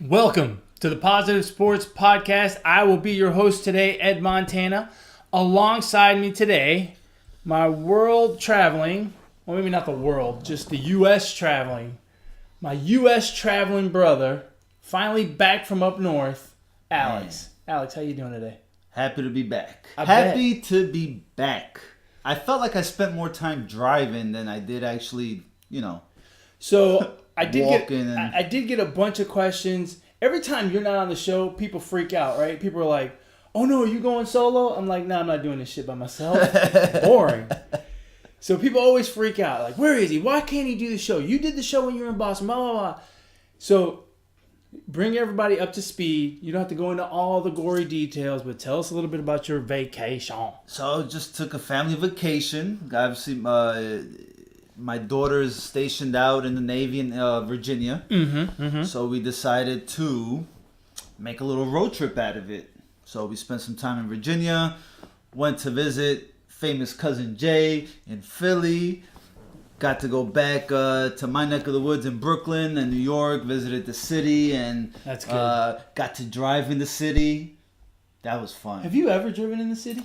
Welcome to the Positive Sports Podcast. I will be your host today, Ed Montana. Alongside me today, my world traveling, well, maybe not the world, just the U.S. traveling, my U.S. traveling brother, finally back from up north, Alex. Alex, how you doing today? Happy to be back. I to be back. I felt like I spent more time driving than I did actually, So I did walking I did get a bunch of questions. Every time you're not on the show, people freak out, right? People are like, "Oh no, you going solo?" I'm like, "No, I'm not doing this shit by myself. Boring." So people always freak out, like, "Where is he? Why can't he do the show? You did the show when you were in Boston." Blah blah blah. So bring everybody up to speed. You don't have to go into all the gory details, but tell us a little bit about your vacation. So just took a family vacation. Obviously, my daughter is stationed out in the Navy in Virginia. So we decided to make a little road trip out of it. So we spent some time in Virginia, went to visit famous cousin Jay in Philly, got to go back to my neck of the woods in Brooklyn and New York, visited the city, and That's good. got to drive in the city. That was fun. Have you ever driven in the city?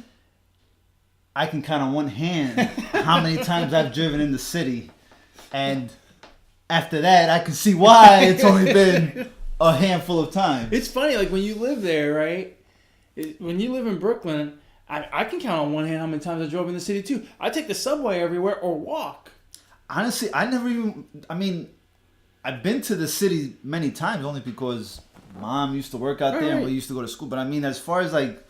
I can count on one hand how many times I've driven in the city. And after that, I can see why it's only been a handful of times. It's funny, like when you live there, right? When you live in Brooklyn, I can count on one hand how many times I drove in the city too. I take the subway everywhere or walk. Honestly, I've been to the city many times only because Mom used to work out there and we used to go to school. But I mean, as far as like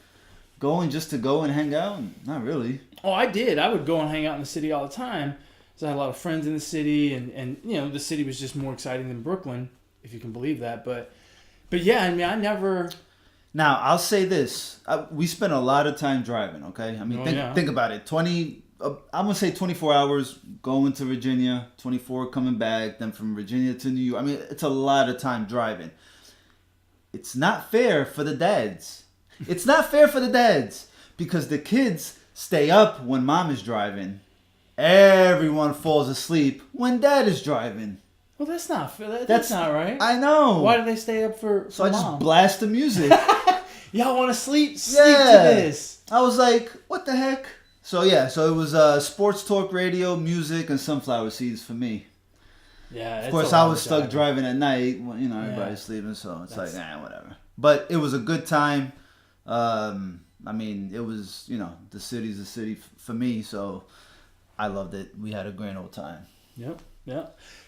going just to go and hang out, not really. Oh, I did. I would go and hang out in the city all the time. So I had a lot of friends in the city, and the city was just more exciting than Brooklyn, if you can believe that. But yeah, I mean, I never. Now, I'll say this. We spent a lot of time driving, okay? I mean, think about it. I'm going to say 24 hours going to Virginia, 24 coming back, then from Virginia to New York. I mean, it's a lot of time driving. It's not fair for the dads. It's not fair for the dads because the kids stay up when Mom is driving. Everyone falls asleep when Dad is driving. Well, that's not fair. That's not right. I know. Why do they stay up for So I Mom? just blast the music. Y'all want to sleep? Sleep to this. I was like, what the heck? So yeah, so it was sports talk radio, music, and sunflower seeds for me. Yeah. Of course, I was stuck driving at night when everybody's sleeping, so it's like, whatever. But it was a good time. I mean, it was, the city's a city for me, so I loved it. We had a grand old time. Yep.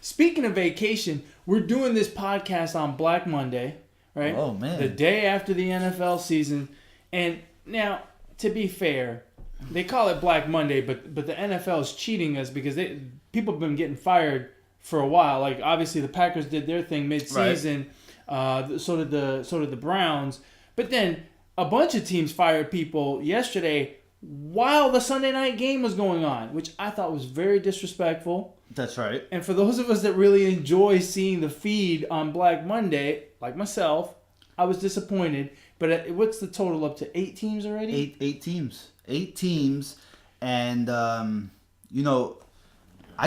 Speaking of vacation, we're doing this podcast on Black Monday, right? Oh, man. The day after the NFL season. And now, to be fair, they call it Black Monday, but the NFL is cheating us because people have been getting fired for a while. Like, obviously, the Packers did their thing mid-season. Right. So did the Browns. But then a bunch of teams fired people yesterday while the Sunday night game was going on, which I thought was very disrespectful. That's right. And for those of us that really enjoy seeing the feed on Black Monday, like myself, I was disappointed. But what's the total up to? 8 teams already? Eight teams. 8 teams. And, I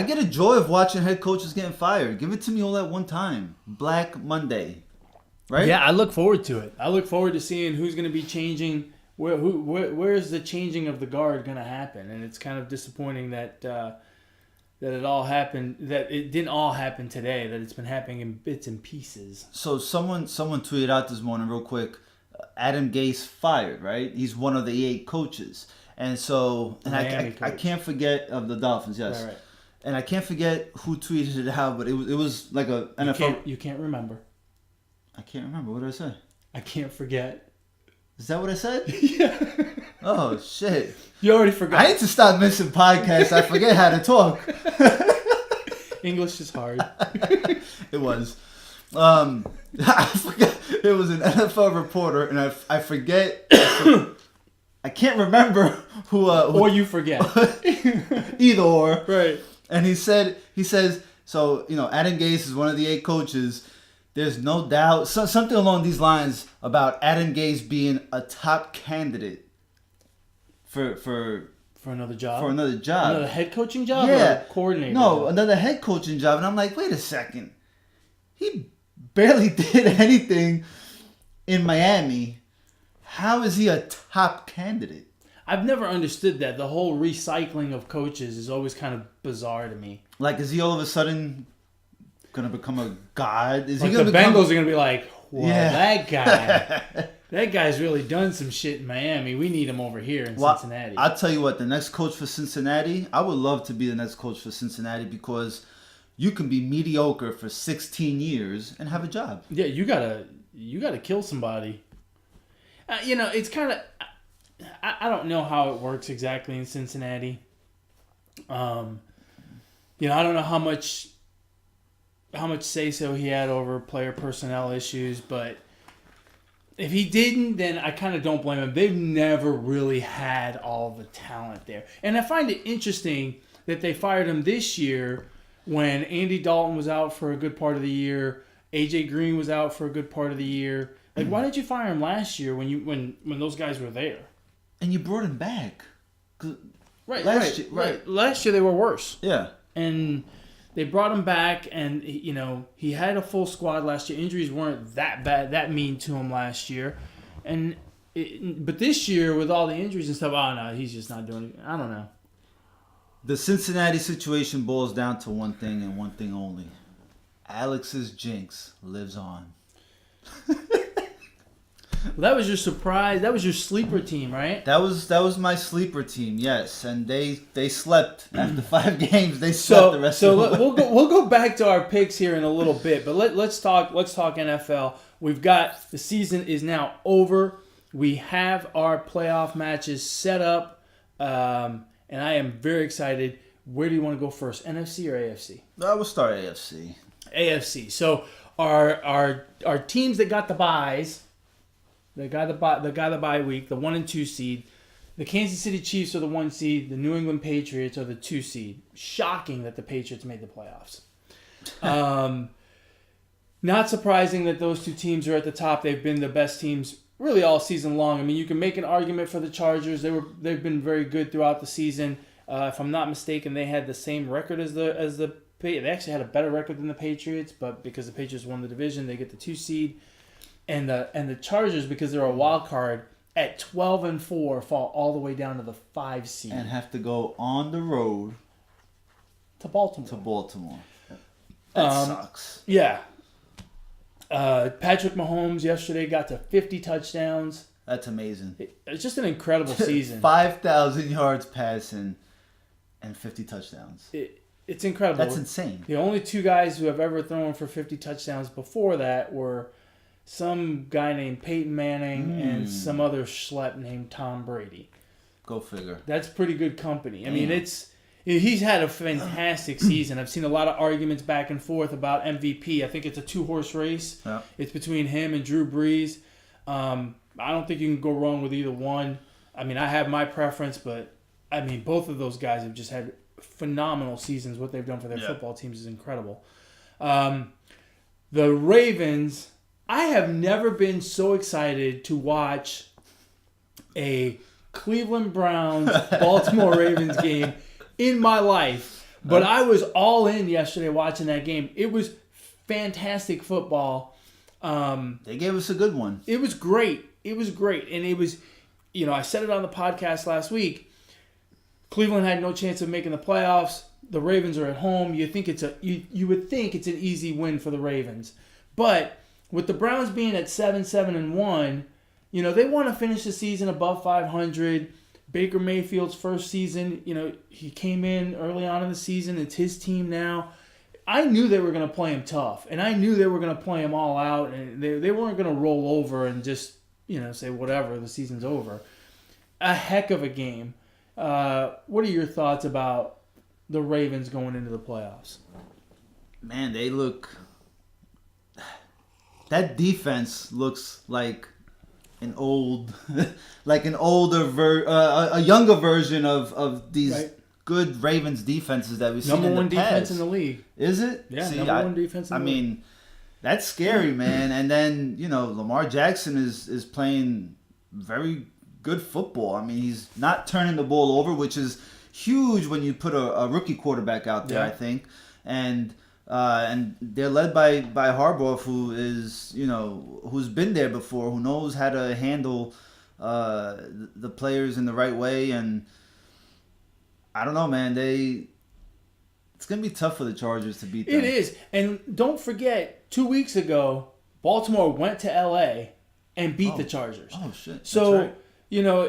get a joy of watching head coaches getting fired. Give it to me all at one time. Black Monday. Right? Yeah, I look forward to it. I look forward to seeing who's going to be changing. Where's the changing of the guard going to happen? And it's kind of disappointing that it all happened. That it didn't all happen today. That it's been happening in bits and pieces. So someone tweeted out this morning real quick. Adam Gase fired. Right? He's one of the 8 coaches, and so I can't forget of the Dolphins. Yes. Right. And I can't forget who tweeted it out, but it was like a NFL. You can't remember. I can't remember. What did I say? I can't forget. Is that what I said? Yeah. Oh, shit. You already forgot. I need to stop missing podcasts. I forget how to talk. English is hard. It was. I forget. It was an NFL reporter, and I forget. I can't remember who or you forget. Either or. Right. And he says, so, Adam Gase is one of the 8 coaches. There's no doubt, something along these lines about Adam Gase being a top candidate for another job. For another job. Another head coaching job. Yeah. Or coordinator. No, job? another head coaching job. And I'm like, wait a second. He barely did anything in Miami. How is he a top candidate? I've never understood that. The whole recycling of coaches is always kind of bizarre to me. Like, is he all of a sudden gonna become a god? Is like he gonna the Bengals are gonna be like, well, Yeah. that guy's really done some shit in Miami. We need him over here in Cincinnati. I'll tell you what, the next coach for Cincinnati, I would love to be the next coach for Cincinnati because you can be mediocre for 16 years and have a job. Yeah, you gotta kill somebody. It's kind of I don't know how it works exactly in Cincinnati. I don't know how much say so he had over player personnel issues, but if he didn't, then I kind of don't blame him. They've never really had all the talent there, and I find it interesting that they fired him this year when Andy Dalton was out for a good part of the year. AJ Green was out for a good part of the year. Like, why did you fire him last year when those guys were there? And you brought him back. Right. Last year they were worse. Yeah. And they brought him back, and he had a full squad last year. Injuries weren't that bad, that mean to him last year, but this year with all the injuries and stuff, oh no, he's just not doing it. I don't know. The Cincinnati situation boils down to one thing and one thing only. Alex's jinx lives on. Well, that was your surprise. That was your sleeper team, right? That was my sleeper team, yes, and they slept after 5 games. They slept the rest of the way. We'll go back to our picks here in a little bit, but let's talk NFL. We've got the season is now over. We have our playoff matches set up, and I am very excited. Where do you want to go first, NFC or AFC? I will start AFC. AFC. So our teams that got the byes. They got the bye week, the 1 and 2 seed. The Kansas City Chiefs are the 1 seed. The New England Patriots are the 2 seed. Shocking that the Patriots made the playoffs. Not surprising that those 2 teams are at the top. They've been the best teams really all season long. I mean, you can make an argument for the Chargers. They've been very good throughout the season. If I'm not mistaken, they had the same record as the they actually had a better record than the Patriots, but because the Patriots won the division, they get the 2 seed. And the Chargers, because they're a wild card, at 12-4, fall all the way down to the 5 seed and have to go on the road to Baltimore. That sucks. Yeah. Patrick Mahomes yesterday got to 50 touchdowns. That's amazing. It's just an incredible season. 5,000 yards passing and 50 touchdowns. It's incredible. That's insane. The only 2 guys who have ever thrown for 50 touchdowns before that were some guy named Peyton Manning and some other schlep named Tom Brady. Go figure. That's pretty good company. I mean, he's had a fantastic season. I've seen a lot of arguments back and forth about MVP. I think it's a 2-horse race. Yeah. It's between him and Drew Brees. I don't think you can go wrong with either one. I mean, I have my preference, but I mean, both of those guys have just had phenomenal seasons. What they've done for their football teams is incredible. The Ravens... I have never been so excited to watch a Cleveland Browns Baltimore Ravens game in my life, but I was all in yesterday watching that game. It was fantastic football. They gave us a good one. It was great. And it was, I said it on the podcast last week. Cleveland had no chance of making the playoffs. The Ravens are at home. You would think it's an easy win for the Ravens, but with the Browns being at 7-1, they want to finish the season above 500. Baker Mayfield's first season, he came in early on in the season. It's his team now. I knew they were going to play him tough, and I knew they were going to play him all out, and they weren't going to roll over and just, say whatever, the season's over. A heck of a game. What are your thoughts about the Ravens going into the playoffs? Man, they look... That defense looks like a younger version of these good Ravens defenses that we've seen in the past. Number 1 defense in the league. Is it? Yeah, number 1 defense in the league. I mean, that's scary, man. And then, Lamar Jackson is playing very good football. I mean, he's not turning the ball over, which is huge when you put a rookie quarterback out there, I think. And And they're led by Harbaugh, who is, who's been there before, who knows how to handle the players in the right way. And I don't know, man. It's gonna be tough for the Chargers to beat them. It is, and don't forget, 2 weeks ago, Baltimore went to LA and beat the Chargers. Oh shit! So that's right.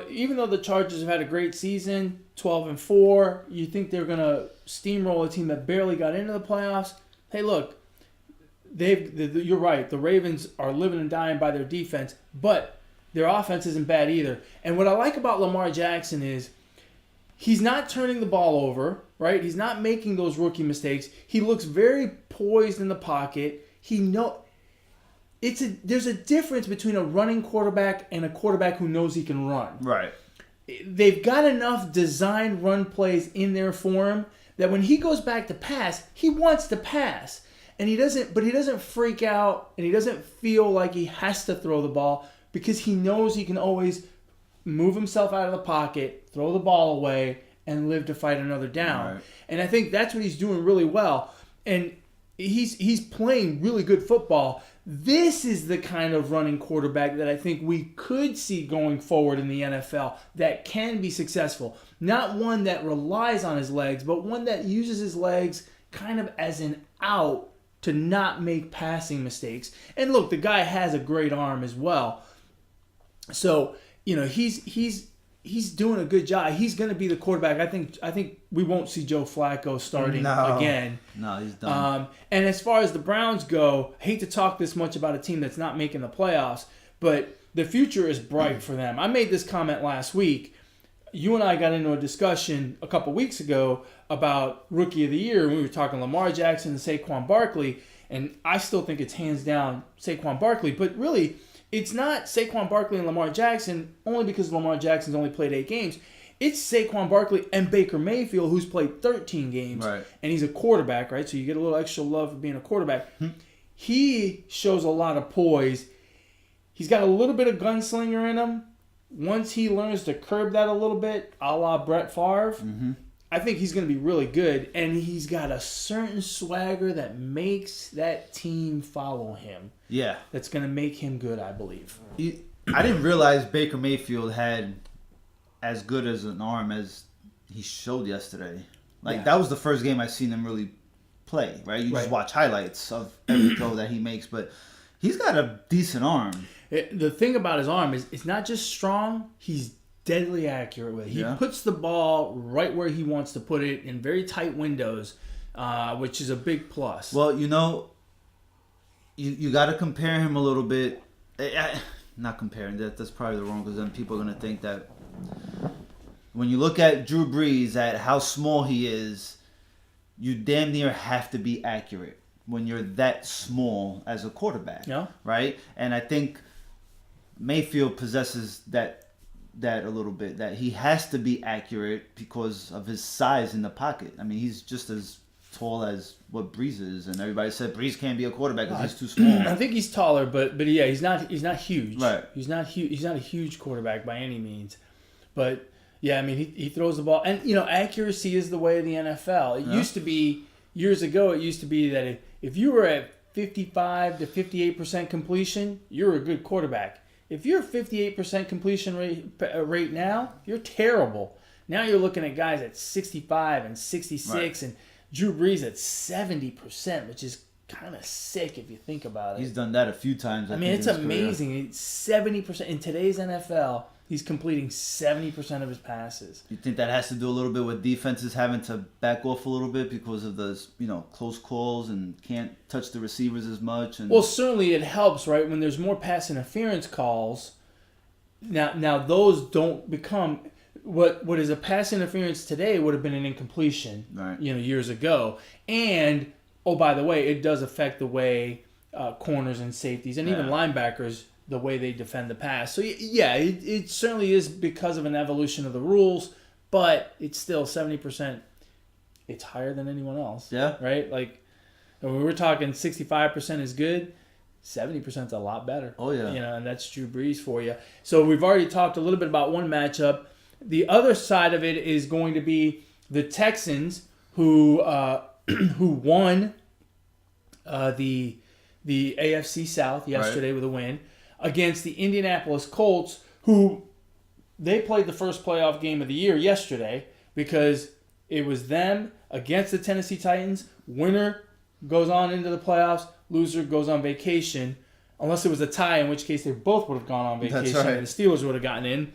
even though the Chargers have had a great season, 12-4, you think they're gonna steamroll a team that barely got into the playoffs? Hey, look, you're right. The Ravens are living and dying by their defense, but their offense isn't bad either. And what I like about Lamar Jackson is he's not turning the ball over, right? He's not making those rookie mistakes. He looks very poised in the pocket. There's a difference between a running quarterback and a quarterback who knows he can run. Right. They've got enough designed run plays in there for him that when he goes back to pass, he wants to pass. And he doesn't freak out, and he doesn't feel like he has to throw the ball because he knows he can always move himself out of the pocket, throw the ball away, and live to fight another down. Right. And I think that's what he's doing really well. And he's playing really good football. This is the kind of running quarterback that I think we could see going forward in the NFL that can be successful. Not one that relies on his legs, but one that uses his legs kind of as an out to not make passing mistakes. And look, the guy has a great arm as well. So, he's doing a good job. He's going to be the quarterback. I think we won't see Joe Flacco starting again. No, he's done. And as far as the Browns go, I hate to talk this much about a team that's not making the playoffs, but the future is bright for them. I made this comment last week. You and I got into a discussion a couple weeks ago about Rookie of the Year, and we were talking Lamar Jackson and Saquon Barkley, and I still think it's hands down Saquon Barkley, but really it's not Saquon Barkley and Lamar Jackson only because Lamar Jackson's only played 8 games. It's Saquon Barkley and Baker Mayfield, who's played 13 games, right. And he's a quarterback, right? So you get a little extra love for being a quarterback. He shows a lot of poise. He's got a little bit of gunslinger in him. Once he learns to curb that a little bit, a la Brett Favre, I think he's going to be really good. And he's got a certain swagger that makes that team follow him. Yeah. That's going to make him good, I believe. I didn't realize Baker Mayfield had as good as an arm as he showed yesterday. That was the first game I seen him really play, right? You just watch highlights of every throw that he makes, but he's got a decent arm. The thing about his arm is it's not just strong, he's deadly accurate with it. He puts the ball right where he wants to put it in very tight windows, which is a big plus. Well, you got to compare him a little bit. Not comparing, that's probably the wrong, because then people are going to think that when you look at Drew Brees, at how small he is, you damn near have to be accurate when you're that small as a quarterback. Yeah. Right? And I think Mayfield possesses that a little bit, that he has to be accurate because of his size in the pocket. I mean, he's just as tall as what Brees is, and everybody said Brees can't be a quarterback because he's too small. I think he's taller, but yeah, he's not huge. Right. He's not huge. He's not a huge quarterback by any means. But yeah, I mean, he throws the ball, and accuracy is the way of the NFL. It used to be years ago. It used to be that if you were at 55 to 58% completion, you're a good quarterback. If you're 58% completion rate now, you're terrible. Now you're looking at guys at 65 and 66, and Drew Brees at 70%, which is kind of sick if you think about it. He's done that a few times. I mean, it's amazing. It's 70% in today's NFL. He's completing 70% of his passes. You think that has to do a little bit with defenses having to back off a little bit because of those, close calls and can't touch the receivers as much? And well, certainly it helps, right? When there's more pass interference calls, now those don't become what is a pass interference today would have been an incompletion, right? Years ago. And oh, by the way, it does affect the way corners and safeties and even linebackers, the way they defend the pass. So, yeah, it certainly is because of an evolution of the rules, but it's still 70%. It's higher than anyone else. Yeah. Right? Like, when we're talking 65% is good, 70% is a lot better. Oh, yeah. And that's Drew Brees for you. So, we've already talked a little bit about one matchup. The other side of it is going to be the Texans, who won the AFC South yesterday with a win against the Indianapolis Colts, who they played the first playoff game of the year yesterday because it was them against the Tennessee Titans. Winner goes on into the playoffs. Loser goes on vacation. Unless it was a tie, in which case they both would have gone on vacation. That's right. And the Steelers would have gotten in.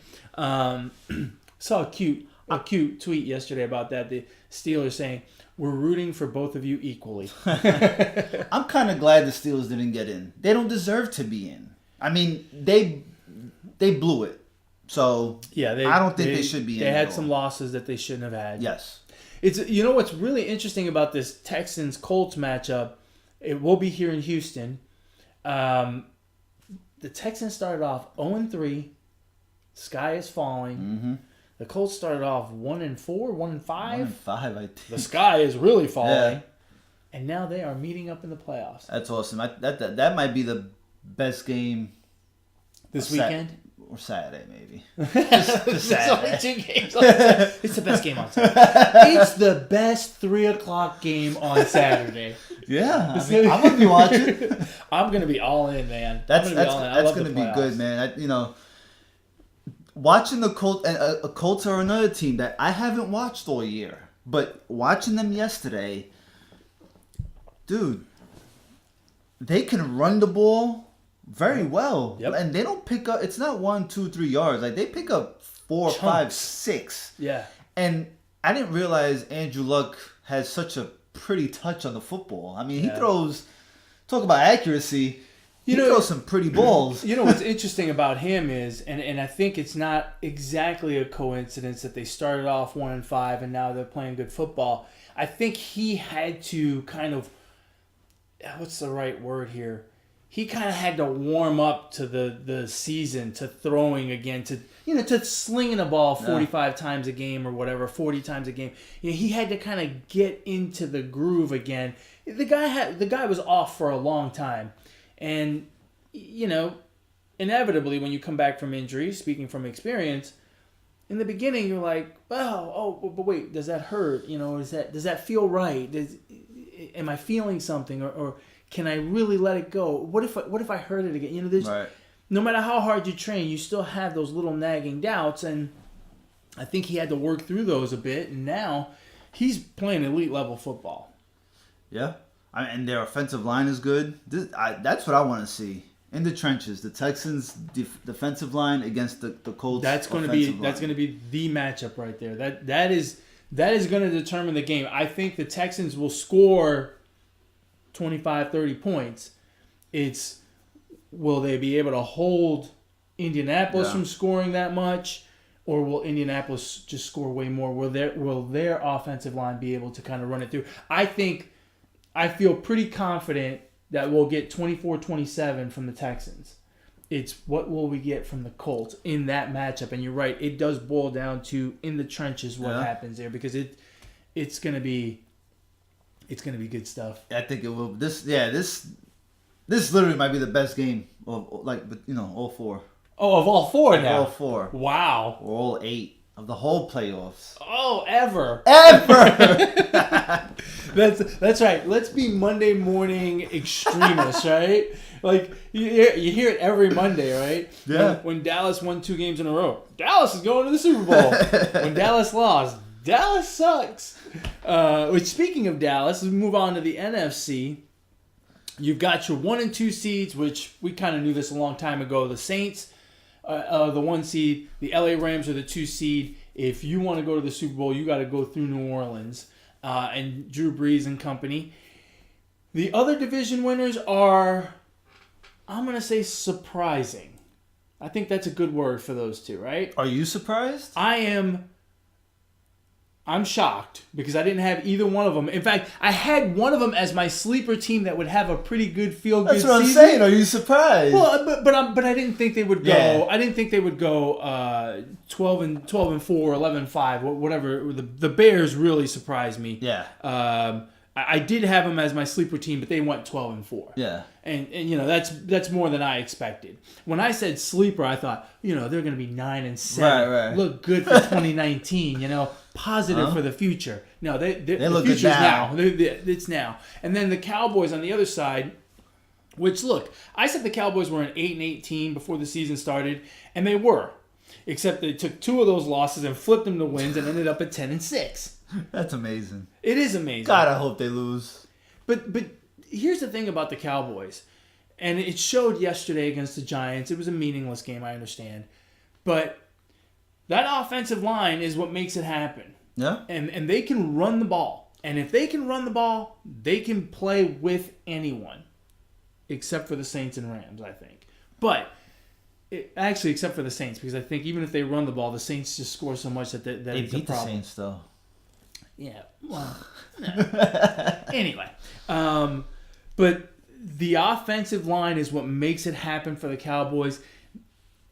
Saw a cute tweet yesterday about that. The Steelers saying, "We're rooting for both of you equally." I'm kind of glad the Steelers didn't get in. They don't deserve to be in. I mean, they blew it. So yeah, I don't think they should be in. They had some losses that they shouldn't have had. Yes. It's what's really interesting about this Texans Colts matchup. It will be here in Houston. The Texans started off 0-3. Sky is falling. Mm-hmm. The Colts started off 1-4, 1-5. 1-5, I think. The sky is really falling. Yeah. And now they are meeting up in the playoffs. That's awesome. That might be the best game this weekend? Or Saturday, maybe. There's only 2 games on Saturday. It's the best game on Saturday. It's the best 3 o'clock game on Saturday. Yeah, I mean, I'm going to be watching. I'm going to be all in, man. That's going to be good, man. Watching the Colts, and Colts are another team that I haven't watched all year. But watching them yesterday, dude, they can run the ball very well. Yep. And they don't pick up, it's not 1, 2, 3 yards. Like, they pick up 4, 5, 6. Yeah. And I didn't realize Andrew Luck has such a pretty touch on the football. I mean, he throws, talk about accuracy, he throws some pretty balls. What's interesting about him is, and I think it's not exactly a coincidence that they started off 1-5 and now they're playing good football. I think he had to kind of, what's the right word here? He kind of had to warm up to the season, to throwing again, to slinging a ball 45 times a game or whatever, 40 times a game. He had to kind of get into the groove again. The guy was off for a long time, and inevitably when you come back from injury, speaking from experience, in the beginning you're like, but wait, does that hurt? Does that feel right? Am I feeling something or can I really let it go? What if I hurt it again? Right. No matter how hard you train, you still have those little nagging doubts, and I think he had to work through those a bit, and now he's playing elite level football. Yeah, and their offensive line is good. That's what I want to see in the trenches. The Texans' defensive line against the Colts. That's going to be the matchup right there. That is going to determine the game. I think the Texans will score 25, 30 points. It's will they be able to hold Indianapolis from scoring that much, or will Indianapolis just score way more? Will their offensive line be able to kind of run it through? I feel pretty confident that we'll get 24-27 from the Texans. It's what will we get from the Colts in that matchup? And you're right, it does boil down to in the trenches what happens there, because it's gonna be good stuff. I think it will. This literally might be the best game of all 4. Oh, of all 4 now. All 4. Wow. Or all 8 of the whole playoffs. Oh, ever. That's right. Let's be Monday morning extremists, right? Like you hear it every Monday, right? Yeah. When Dallas won 2 games in a row, Dallas is going to the Super Bowl. When Dallas lost, Dallas sucks. Which, speaking of Dallas, let's move on to the NFC. You've got your 1 and 2 seeds, which we kind of knew this a long time ago. The Saints, the 1 seed. The LA Rams are the 2 seed. If you want to go to the Super Bowl, you got to go through New Orleans and Drew Brees and company. The other division winners are, I'm going to say, surprising. I think that's a good word for those 2, right? Are you surprised? I'm shocked because I didn't have either one of them. In fact, I had one of them as my sleeper team that would have a pretty good feel-good season. That's what I'm saying. Are you surprised? Well, but I didn't think they would go. Yeah. I didn't think they would go 12 and 4, 11-5, whatever. The Bears really surprised me. Yeah. I I did have them as my sleeper team, but they went 12-4. Yeah. And that's more than I expected. When I said sleeper, I thought, they're going to be 9-7. Right. Look good for 2019, positive for the future. No, they look future's good now. It's now. And then the Cowboys on the other side, which look, I said the Cowboys were an 8-18 before the season started, and they were. Except they took 2 of those losses and flipped them to wins and ended up at 10-6. That's amazing. It is amazing. God, I hope they lose. But here's the thing about the Cowboys, and it showed yesterday against the Giants. It was a meaningless game, I understand, but that offensive line is what makes it happen. Yeah. And they can run the ball, and if they can run the ball, they can play with anyone, except for the Saints and Rams, I think. But actually, except for the Saints, because I think even if they run the ball, the Saints just score so much that they it's beat a problem. the Saints though. Yeah, well, anyway. But the offensive line is what makes it happen for the Cowboys.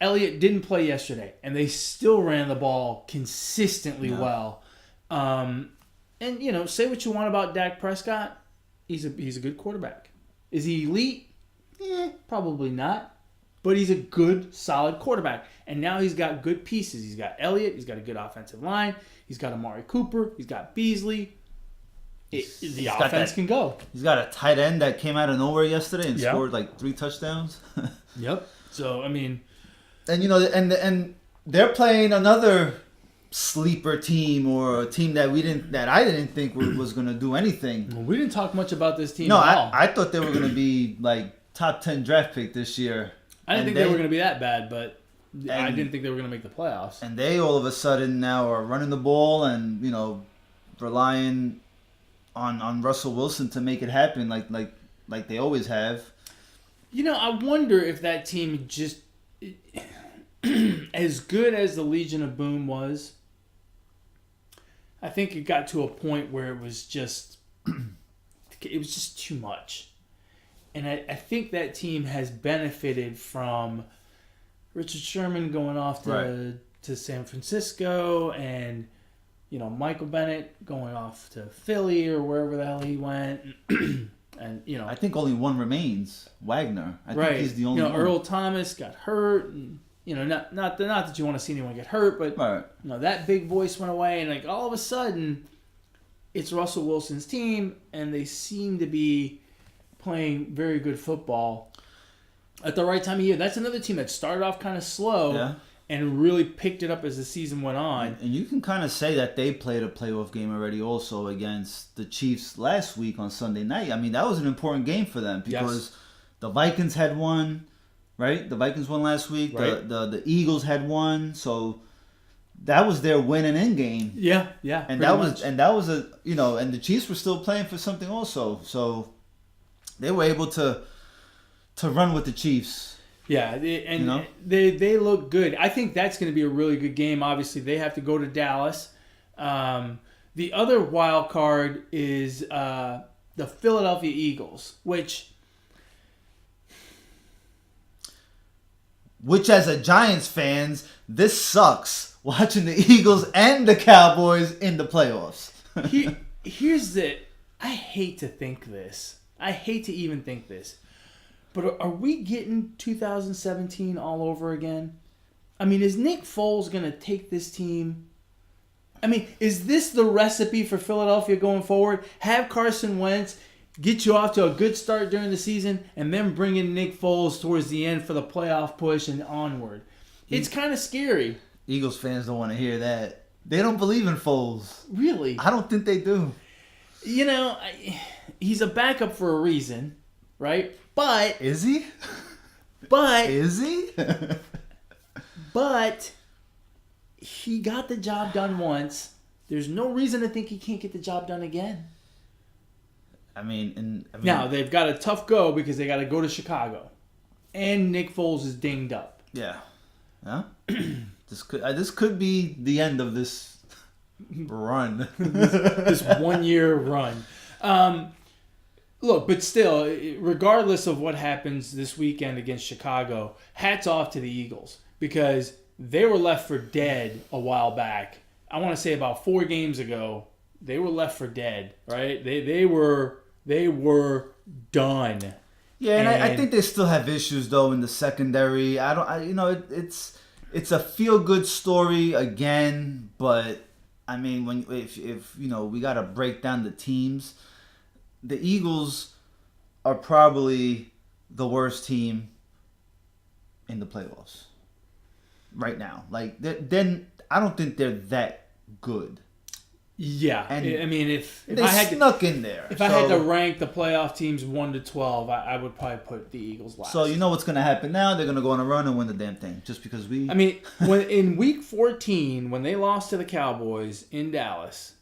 Elliott didn't play yesterday, and they still ran the ball consistently well. And, say what you want about Dak Prescott. He's a good quarterback. Is he elite? Probably not. But he's a good, solid quarterback. And now he's got good pieces. He's got Elliott. He's got a good offensive line. He's got Amari Cooper. He's got Beasley. The offense can go. He's got a tight end that came out of nowhere yesterday and scored like 3 touchdowns. Yep. So, I mean... And, and they're playing another sleeper team or a team that I didn't think was going to do anything. Well, we didn't talk much about this team at all. I thought they were going to be like top 10 draft pick this year. I didn't think they were going to be that bad, but I didn't think they were going to make the playoffs. And they all of a sudden now are running the ball and, relying on Russell Wilson to make it happen like they always have. I wonder if that team just as good as the Legion of Boom was, I think it got to a point where it was just too much. And I think that team has benefited from Richard Sherman going off to San Francisco and, Michael Bennett going off to Philly or wherever the hell he went. And, I think only one remains, Wagner. I think he's the only one. Earl Thomas got hurt. And, not that you want to see anyone get hurt, but, that big voice went away. And, all of a sudden, it's Russell Wilson's team, and they seem to be playing very good football at the right time of year. That's another team that started off kind of slow and really picked it up as the season went on. And you can kind of say that they played a playoff game already also against the Chiefs last week on Sunday night. I mean, that was an important game for them because the Vikings had won, right? The Vikings won last week. Right. The Eagles had won. So that was their win and end game. Yeah. And that was a and the Chiefs were still playing for something also. So they were able to run with the Chiefs. Yeah, they look good. I think that's going to be a really good game. Obviously, they have to go to Dallas. The other wild card is the Philadelphia Eagles, which as a Giants fans, this sucks. Watching the Eagles and the Cowboys in the playoffs. I hate to think this. I hate to even think this. But are we getting 2017 all over again? I mean, is Nick Foles going to take this team? I mean, is this the recipe for Philadelphia going forward? Have Carson Wentz get you off to a good start during the season and then bring in Nick Foles towards the end for the playoff push and onward. It's kind of scary. Eagles fans don't want to hear that. They don't believe in Foles. Really? I don't think they do. He's a backup for a reason, right? But is he? But is he? But he got the job done once. There's no reason to think he can't get the job done again. I mean, now they've got a tough go because they got to go to Chicago, and Nick Foles is dinged up. Yeah. This could be the end of this run. this 1 year run. Look, but still, regardless of what happens this weekend against Chicago, hats off to the Eagles because they were left for dead a while back. I want to say about 4 games ago, they were left for dead, right? They were done. Yeah, and I think they still have issues though in the secondary. It's a feel good story again, but I mean if we gotta break down the teams, the Eagles are probably the worst team in the playoffs right now. Like then I don't think they're that good. Yeah, and I mean, if they I had snuck in there. If I had to rank the playoff teams 1 to 12, I would probably put the Eagles last. So you know what's going to happen now? They're going to go on a run and win the damn thing, just because we. I mean, when in Week 14, when they lost to the Cowboys in Dallas,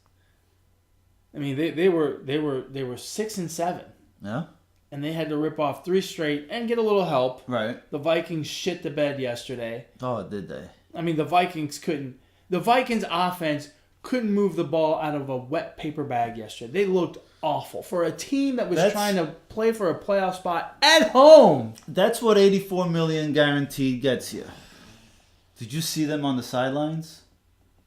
I mean they were 6-7. Yeah. And they had to rip off 3 straight and get a little help. Right. The Vikings shit the bed yesterday. Oh, did they? I mean, the Vikings couldn't. The Vikings offense couldn't move the ball out of a wet paper bag yesterday. They looked awful for a team that was trying to play for a playoff spot at home. That's what $84 million guaranteed gets you. Did you see them on the sidelines?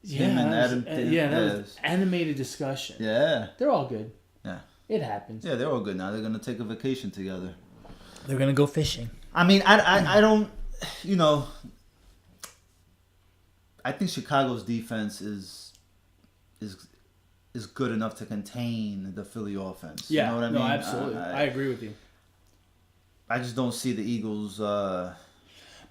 Yeah, that was animated discussion. Yeah, they're all good. Yeah, it happens. Yeah, they're all good now. They're gonna take a vacation together. They're gonna go fishing. I mean, I don't, I think Chicago's defense is good enough to contain the Philly offense. Yeah, you know what I mean? Absolutely. I agree with you. I just don't see the Eagles.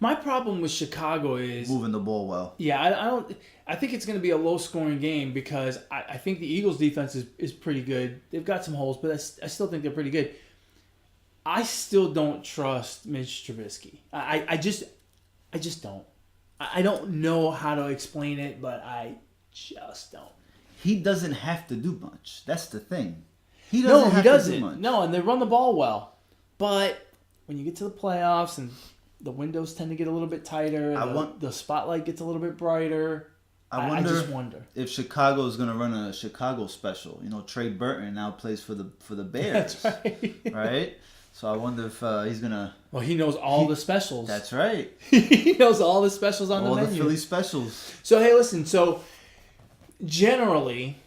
My problem with Chicago is moving the ball well. Yeah, I don't. I think it's going to be a low-scoring game because I think the Eagles' defense is pretty good. They've got some holes, but I still think they're pretty good. I still don't trust Mitch Trubisky. I just don't. I don't know how to explain it, but I just don't. He doesn't have to do much. That's the thing. He doesn't have to do much. No, and they run the ball well. But when you get to the playoffs and the windows tend to get a little bit tighter, the spotlight gets a little bit brighter, I just wonder if Chicago is going to run a Chicago special. Trey Burton now plays for the Bears. That's right. Right? So I wonder if he's going to... Well, he knows all the specials. That's right. He knows all the specials on the menu. All the Philly specials. So, hey, listen. So, generally,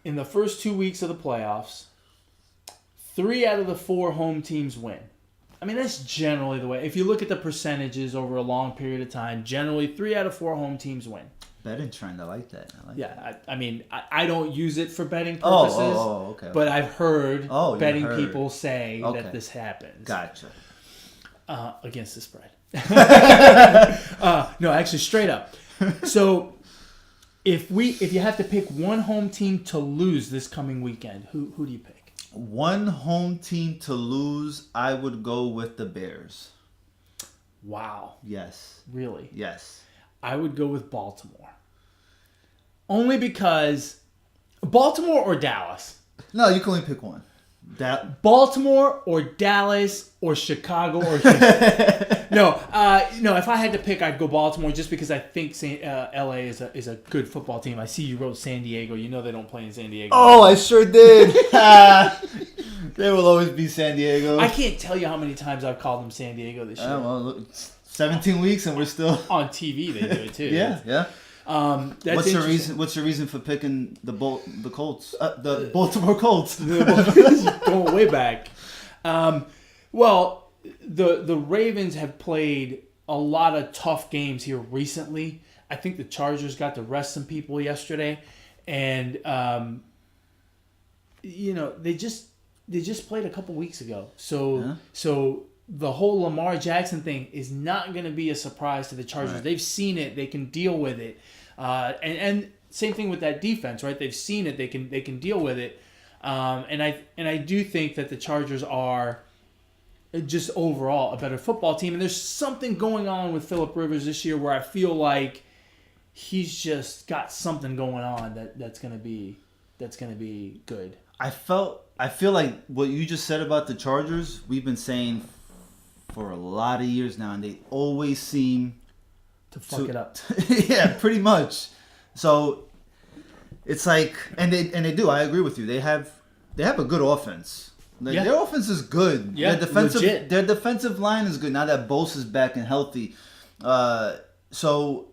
in the first 2 weeks of the playoffs, 3 out of the 4 home teams win. I mean, that's generally the way. If you look at the percentages over a long period of time, generally 3 out of 4 home teams win. Betting trend, I like that. I mean, I don't use it for betting purposes. Okay. But I've heard betting people say that this happens. Gotcha. Against the spread. No, actually, straight up. So, if you have to pick one home team to lose this coming weekend, who do you pick? One home team to lose, I would go with the Bears. Wow. Yes. Really? Yes. I would go with Baltimore. Only because Baltimore or Dallas? No, you can only pick one. Baltimore or Dallas or Chicago or No, if I had to pick, I'd go Baltimore just because I think LA is a good football team. I see you wrote San Diego. You know they don't play in San Diego. Oh, I sure did. There will always be San Diego. I can't tell you how many times I've called them San Diego this year. Well, look, 17 weeks and we're still on TV. They do it too. Yeah. What's your reason? What's your reason for picking the Colts? The Baltimore Colts. Going way back. Well, the Ravens have played a lot of tough games here recently. I think the Chargers got to rest some people yesterday, and they just played a couple weeks ago. So the whole Lamar Jackson thing is not going to be a surprise to the Chargers. Right. They've seen it. They can deal with it. And same thing with that defense, right? They've seen it. They can deal with it. And I do think that the Chargers are just overall a better football team. And there's something going on with Phillip Rivers this year where I feel like he's just got something going on that's going to be good. I feel like what you just said about the Chargers, we've been saying for a lot of years now, and they always seem to fuck it up. Yeah, pretty much. So it's like, and they do. I agree with you. They have a good offense. Their offense is good. Yeah, their defensive line is good now that Bosa's back and healthy. So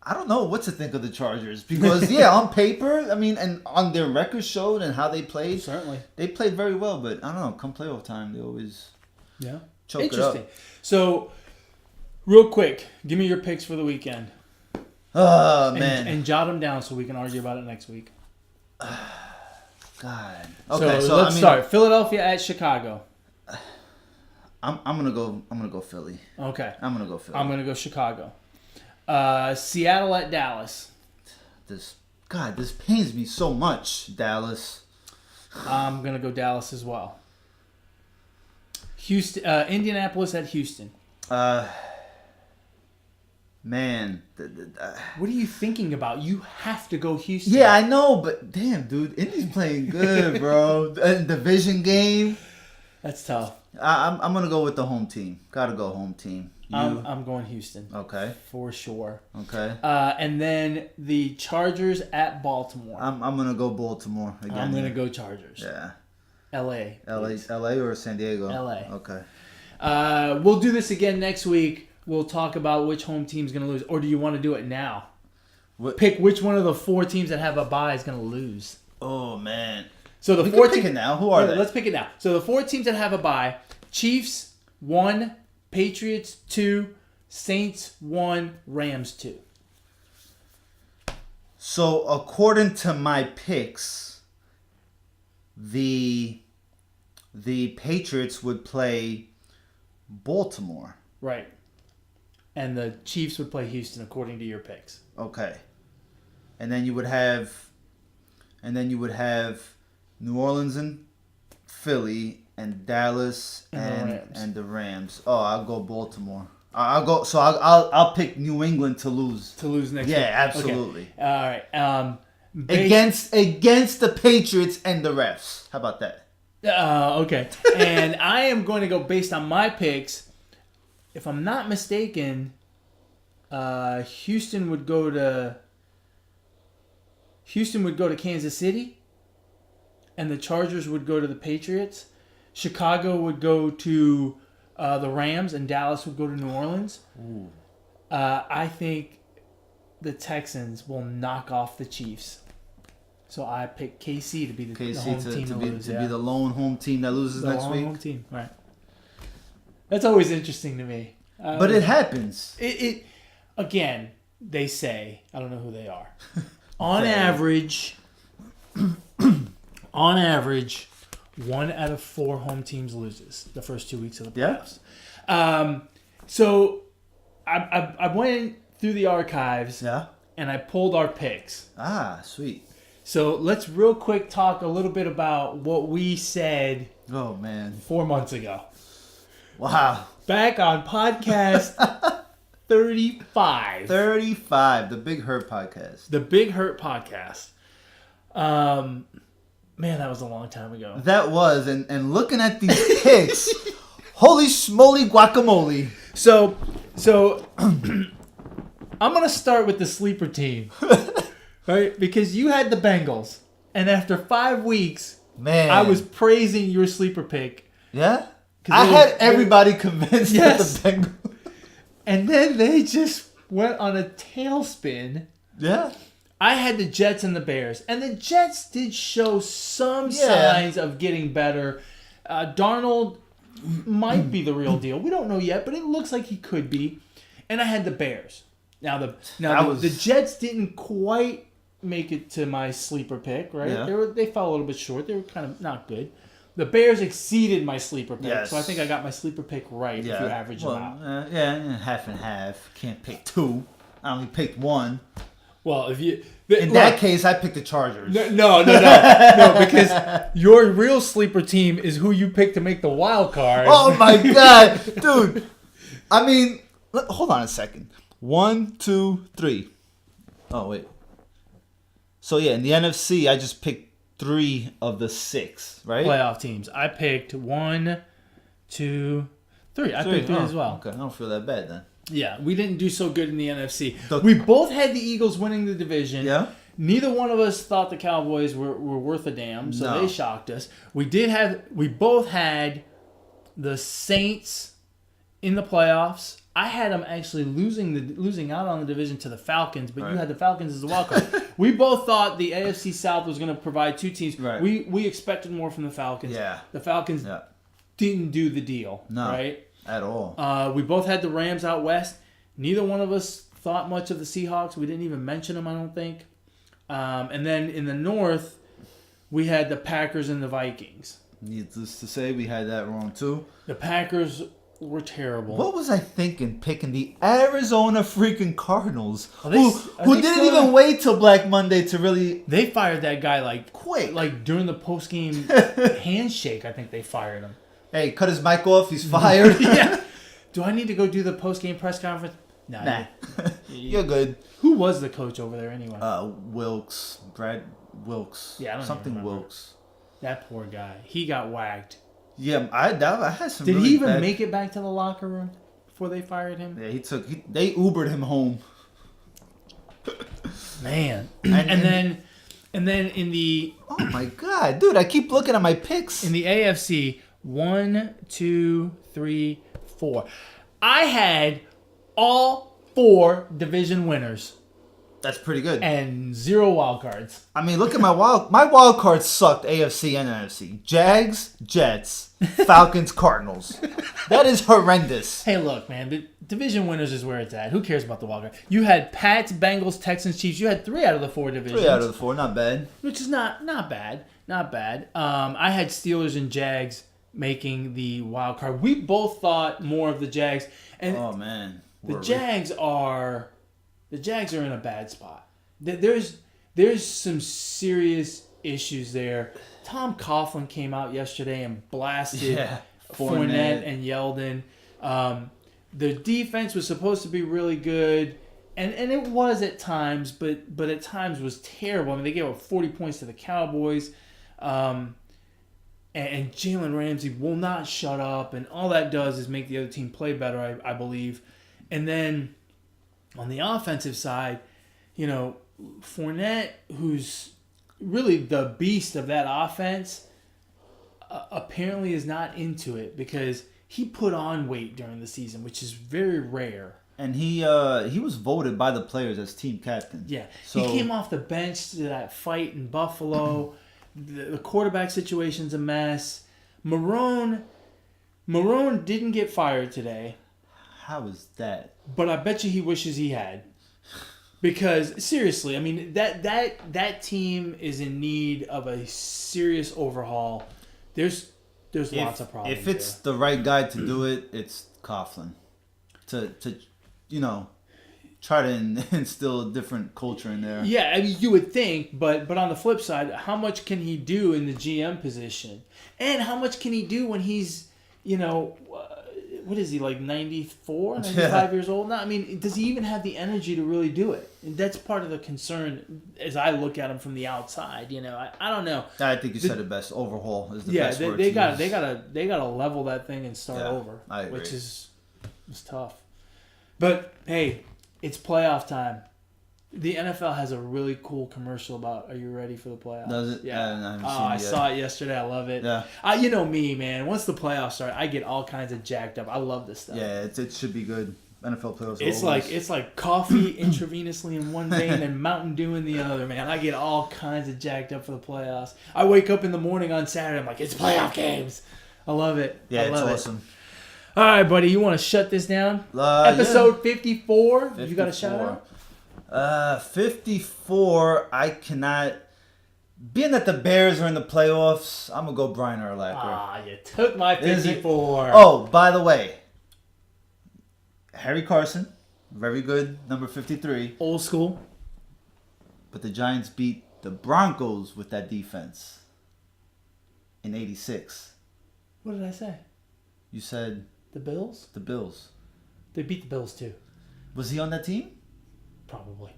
I don't know what to think of the Chargers because, yeah, on paper, I mean, and on their record showed and how they played, Certainly. they played very well. But I don't know, come playoff time, they always choke it Interesting. up. So, real quick, give me your picks for the weekend. Oh, man. And jot them down so we can argue about it next week. God. Okay, so let's start. Philadelphia at Chicago. I'm gonna go Philly. Okay. I'm gonna go Philly. I'm gonna go Chicago. Seattle at Dallas. This pains me so much, Dallas. I'm gonna go Dallas as well. Houston, Indianapolis at Houston. Man, What are you thinking about? You have to go Houston. yeah, I know, but damn, dude, Indy's playing good, bro. Division game. That's tough. I'm gonna go with the home team. Gotta go home team. I'm going Houston. Okay. For sure. Okay. And then the Chargers at Baltimore. I'm gonna go Baltimore again. I'm gonna go Chargers. Yeah. LA. LA or San Diego? LA. Okay. We'll do this again next week. We'll talk about which home team's gonna lose, or do you want to do it now? Pick which one of the 4 teams that have a bye is gonna lose. Oh man. So the we 4 can pick it now. Who are they? Let's pick it now. So the 4 teams that have a bye: Chiefs 1, Patriots 2, Saints 1, Rams 2. So according to my picks, the Patriots would play Baltimore. Right. And the Chiefs would play Houston according to your picks. Okay. And then you would have New Orleans and Philly and Dallas and the Rams. Oh, I'll go Baltimore. I'll pick New England to lose. To lose next week. Yeah, absolutely. Okay. All right. Against the Patriots and the refs. How about that? Okay. And I am going to go based on my picks. If I'm not mistaken, Houston would go to Kansas City, and the Chargers would go to the Patriots. Chicago would go to the Rams, and Dallas would go to New Orleans. Ooh. I think the Texans will knock off the Chiefs. So I pick KC to be the home team to lose. Be the lone home team that loses next week. Home team, right? That's always interesting to me. But it happens. It again, they say, I don't know who they are. On average, 1 out of 4 home teams loses the first 2 weeks of the playoffs. Yeah. So I went through the archives and I pulled our picks. Ah, sweet. So let's real quick talk a little bit about what we said 4 months ago. Wow. Back on podcast 35. 35, the Big Hurt podcast. The Big Hurt podcast. Man, that was a long time ago. That was, and looking at these picks, holy smoly guacamole. So I'm going to start with the sleeper team. Right? Because you had the Bengals, and after 5 weeks, I was praising your sleeper pick. Yeah? I had everybody convinced that the Bengals. And then they just went on a tailspin. Yeah. I had the Jets and the Bears. And the Jets did show some signs of getting better. Darnold might be the real deal. We don't know yet, but it looks like he could be. And I had the Bears. Now the Jets didn't quite make it to my sleeper pick, right? Yeah. They fell a little bit short. They were kind of not good. The Bears exceeded my sleeper pick, so I think I got my sleeper pick right if you average them out. Half and half. Can't pick 2. I only picked 1. Well, if you in that case, I picked the Chargers. No, because your real sleeper team is who you picked to make the wild card. Oh my god, dude! I mean, hold on a second. 1, 2, 3. Oh wait. So yeah, in the NFC, I just picked 3 of the 6, right? Playoff teams. I picked 1, 2, 3. I picked 3 as well. Okay, I don't feel that bad then. Yeah, we didn't do so good in the NFC. We both had the Eagles winning the division. Yeah. Neither one of us thought the Cowboys were worth a damn, so they shocked us. We both had the Saints in the playoffs. I had them actually losing out on the division to the Falcons, but you had the Falcons as a wild card. We both thought the AFC South was going to provide two teams. Right. We expected more from the Falcons. Yeah. The Falcons didn't do the deal. No, right? At all. We both had the Rams out west. Neither one of us thought much of the Seahawks. We didn't even mention them, I don't think. And then in the North, we had the Packers and the Vikings. Needless to say, we had that wrong too. The Packers were terrible. What was I thinking picking the Arizona freaking Cardinals? Are Who they didn't still even wait till Black Monday to really... They fired that guy like quick. Like during the post-game handshake, I think they fired him. Hey, cut his mic off. He's fired. Yeah. Do I need to go do the post-game press conference? Nah. You're good. Who was the coach over there anyway? Wilkes. Brad Wilkes. Yeah, I don't Something even remember. Wilkes. That poor guy. He got whacked. Yeah, I had some. Did really he even bad... make it back to the locker room before they fired him? Yeah, they Ubered him home. Man, and then in the oh my god, dude! I keep looking at my picks in the AFC. 1, 2, 3, 4. I had all 4 division winners. That's pretty good. And 0 wild cards. I mean, look at my wild cards sucked. AFC and NFC. Jags, Jets, Falcons, Cardinals. That is horrendous. Hey, look, man. The division winners is where it's at. Who cares about the wild card? You had Pats, Bengals, Texans, Chiefs. You had 3 out of the 4 divisions. 3 out of the 4, not bad. Which is not bad. Not bad. I had Steelers and Jags making the wild card. We both thought more of the Jags. And oh man, the Jags are in a bad spot. There's some serious issues there. Tom Coughlin came out yesterday and blasted Fournette and Yeldon. The defense was supposed to be really good, and it was at times, but at times was terrible. I mean, they gave up 40 points to the Cowboys. And Jalen Ramsey will not shut up, and all that does is make the other team play better, I believe. And then on the offensive side, Fournette, who's really the beast of that offense, apparently is not into it because he put on weight during the season, which is very rare. And he was voted by the players as team captain. Yeah, so he came off the bench to that fight in Buffalo. The quarterback situation's a mess. Marone didn't get fired today. How is that? But I bet you he wishes he had. Because seriously, I mean that team is in need of a serious overhaul. There's lots of problems. If it's the right guy to do it, it's Coughlin. To try to instill a different culture in there. Yeah, I mean, you would think, but on the flip side, how much can he do in the GM position? And how much can he do when he's, what is he, like 94, 95 years old now? I mean, does he even have the energy to really do it? And that's part of the concern as I look at him from the outside. I don't know. I think you said it best. Overhaul is the best word to use. They gotta level that thing and start over, I agree. which is tough. But hey, it's playoff time. The NFL has a really cool commercial about, are you ready for the playoffs? Does it? Yeah. I saw it yesterday. I love it. Yeah. You know me, man. Once the playoffs start, I get all kinds of jacked up. I love this stuff. Yeah, it should be good. NFL playoffs. It's like coffee intravenously in one vein and Mountain Dew in the other, man. I get all kinds of jacked up for the playoffs. I wake up in the morning on Saturday, I'm like, it's playoff games. I love it. Yeah, it's awesome. All right, buddy, you want to shut this down? Episode 54. You got a shout out? 54. I cannot. Being that the Bears are in the playoffs, I'm gonna go Brian Urlacher. You took my 54. Oh, by the way, Harry Carson, very good, number 53. Old school. But the Giants beat the Broncos with that defense in '86. What did I say? You said the Bills? The Bills. They beat the Bills too. Was he on that team? Probably.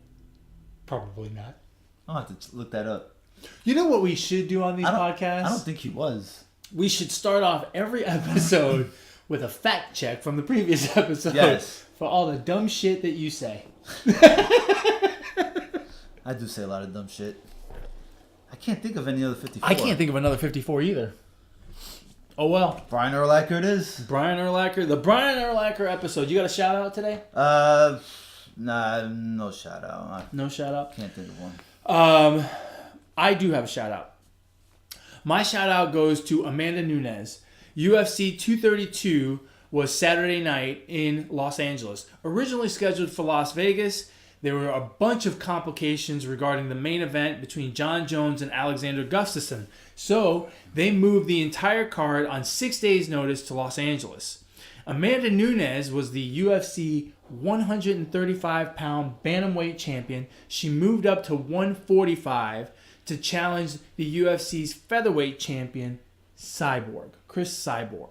Probably not. I'll have to look that up. You know what we should do on these podcasts? I don't think he was. We should start off every episode with a fact check from the previous episode. Yes. For all the dumb shit that you say. I do say a lot of dumb shit. I can't think of any other 54. I can't think of another 54 either. Oh, well. Brian Urlacher it is. Brian Urlacher. The Brian Urlacher episode. You got a shout out today? Nah, no shout out. No shout out? Can't think of one. I do have a shout out. My shout out goes to Amanda Nunes. UFC 232 was Saturday night in Los Angeles. Originally scheduled for Las Vegas, there were a bunch of complications regarding the main event between John Jones and Alexander Gustafsson. So they moved the entire card on 6 days' notice to Los Angeles. Amanda Nunes was the UFC 135-pound bantamweight champion. She moved up to 145 to challenge the UFC's featherweight champion, Chris Cyborg.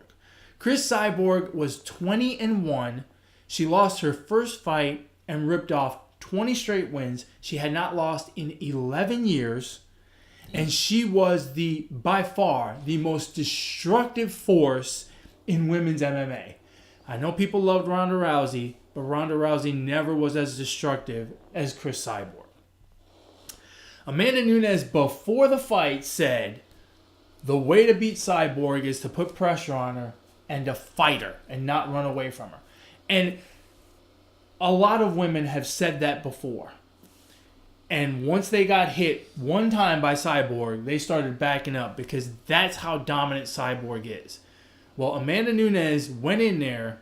Chris Cyborg was 20-1. She lost her first fight and ripped off 20 straight wins. She had not lost in 11 years. And she was by far the most destructive force in women's MMA. I know people loved Ronda Rousey, but Ronda Rousey never was as destructive as Chris Cyborg. Amanda Nunes, before the fight, said the way to beat Cyborg is to put pressure on her and to fight her and not run away from her. And a lot of women have said that before. And once they got hit one time by Cyborg, they started backing up because that's how dominant Cyborg is. Well, Amanda Nunes went in there,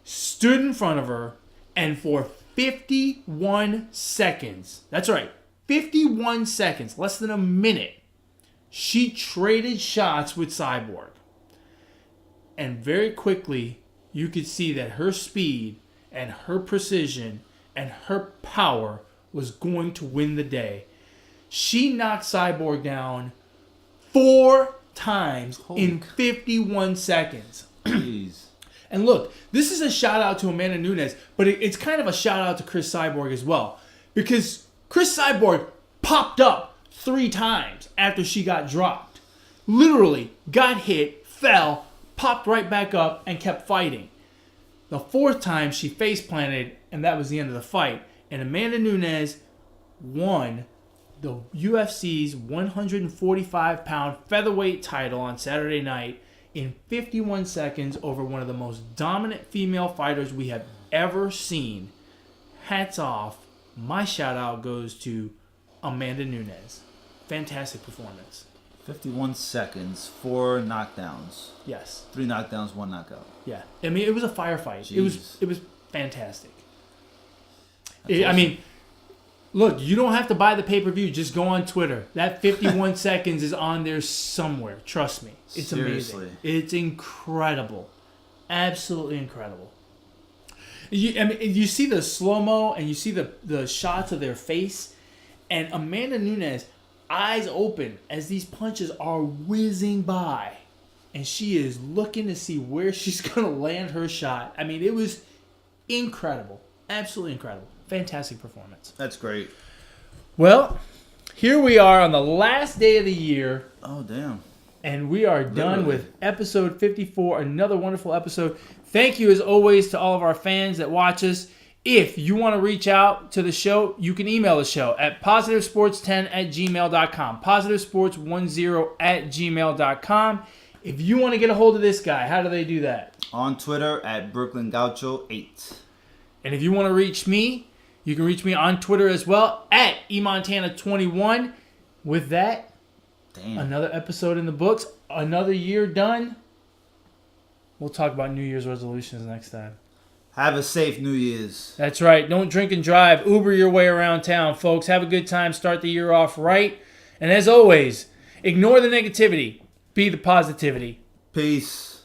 stood in front of her, and for 51 seconds, that's right, 51 seconds, less than a minute, she traded shots with Cyborg. And very quickly, you could see that her speed and her precision and her power was going to win the day. She knocked Cyborg down 4 times in 51 seconds. Jeez. And look, this is a shout out to Amanda Nunes, but it's kind of a shout out to Chris Cyborg as well. Because Chris Cyborg popped up 3 times after she got dropped. Literally got hit, fell, popped right back up, and kept fighting. The 4th time she face planted, and that was the end of the fight. And Amanda Nunes won the UFC's 145-pound featherweight title on Saturday night in 51 seconds over one of the most dominant female fighters we have ever seen. Hats off. My shout out goes to Amanda Nunes. Fantastic performance. 51 seconds, 4 knockdowns. Yes. 3 knockdowns, 1 knockout. Yeah. I mean, it was a firefight. Jeez. It was fantastic. Awesome. I mean, look, you don't have to buy the pay-per-view. Just go on Twitter. That 51 seconds is on there somewhere. Trust me. It's Seriously. amazing. It's incredible. Absolutely incredible. You see the slow-mo and you see the shots of their face. And Amanda Nunes, eyes open as these punches are whizzing by. And she is looking to see where she's going to land her shot. I mean, it was incredible. Absolutely incredible. Fantastic performance. That's great. Well, here we are on the last day of the year. Oh, damn. And we are done with episode 54. Another wonderful episode. Thank you, as always, to all of our fans that watch us. If you want to reach out to the show, you can email the show at positivesports10@gmail.com. positivesports10@gmail.com. If you want to get a hold of this guy, how do they do that? On Twitter at Brooklyn Gaucho 8. And if you want to reach me, you can reach me on Twitter as well at eMontana21. With that, another episode in the books, another year done. We'll talk about New Year's resolutions next time. Have a safe New Year's. That's right. Don't drink and drive. Uber your way around town, folks. Have a good time. Start the year off right. And as always, ignore the negativity. Be the positivity. Peace.